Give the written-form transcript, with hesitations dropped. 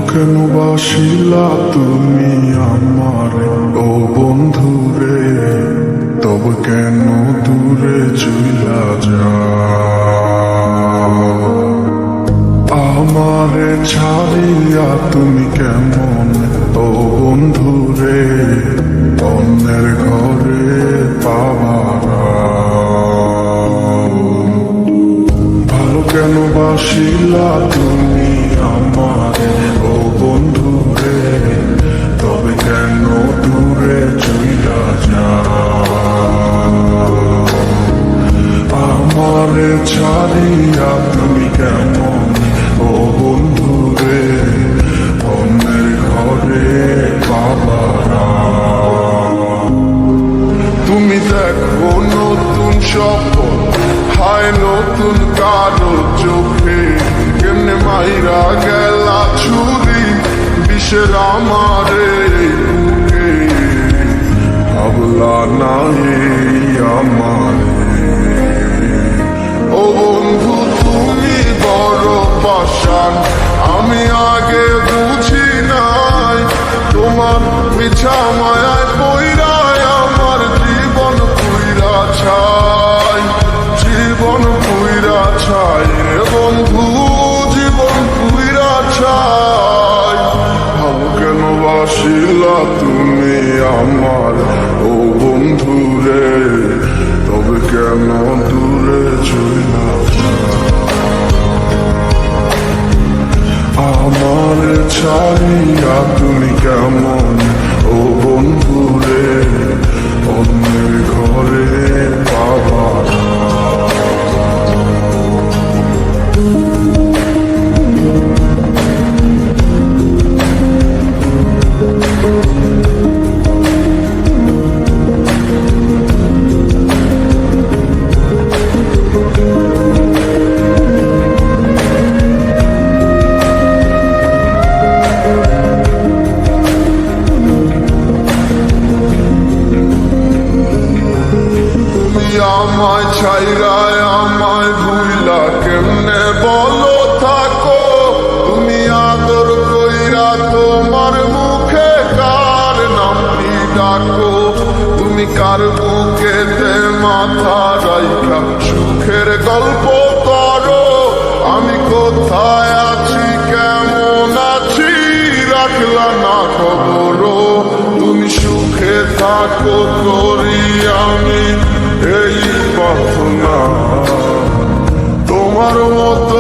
কেন বাসিলা তুমি আমারে ও বন্ধুরে, তবে কেন দূরে চইলা যাও? আমারে ছাড়িয়া তুমি কেমন ও বন্ধুরে অন্যের ঘরে পাবারা? ভালো কেন বাসিলা তুমি আমারে ও বন্ধুরে, তবে কেন দূরে চইলা যাও? আমারে ছাড়িয়া তুমি কেমন ও বন্ধুরে অন্যের ঘরে পাবারা? তুমি দেখো নতুন স্বপ্ন, হায় নতুন কারো চোখে, কেমনে মাইরা গেলা ছুরি বিষের আমারে বুকে। ভাবলা নাই আমারে ও বন্ধু তুমি বড় পাষাণ, আমি আগে বুঝি নাই তোমার মিছা মায়ায় পইরায় আমার জীবন পুইরা ছাই, জীবন পুইরা ছাই রে বন্ধু, জীবন পুইরা ছাই। ভালো কেন বাসিলা তুমি আমার ও বন্ধু রে, তবে কেন দূরে চইলা যাও? আমার ছাড়িয়া তুমি কেমন ও বন্ধু রে অন্যের ঘরে পাবারা? আমায় ছাইরায় আমায় ভুইলা কেমনে বলো থাকো? তুমি আদর কইরা তোমার মুখে কার নামটি ডাকো? তুমি কার বুকেতে মাথা রাইখা সুখের গল্প করো? আমি কোথায় আছি কেমন আছি রাখলা না খবর? তুমি সুখে থাকো করি আমি এই প্রার্থনা, তোমার মতো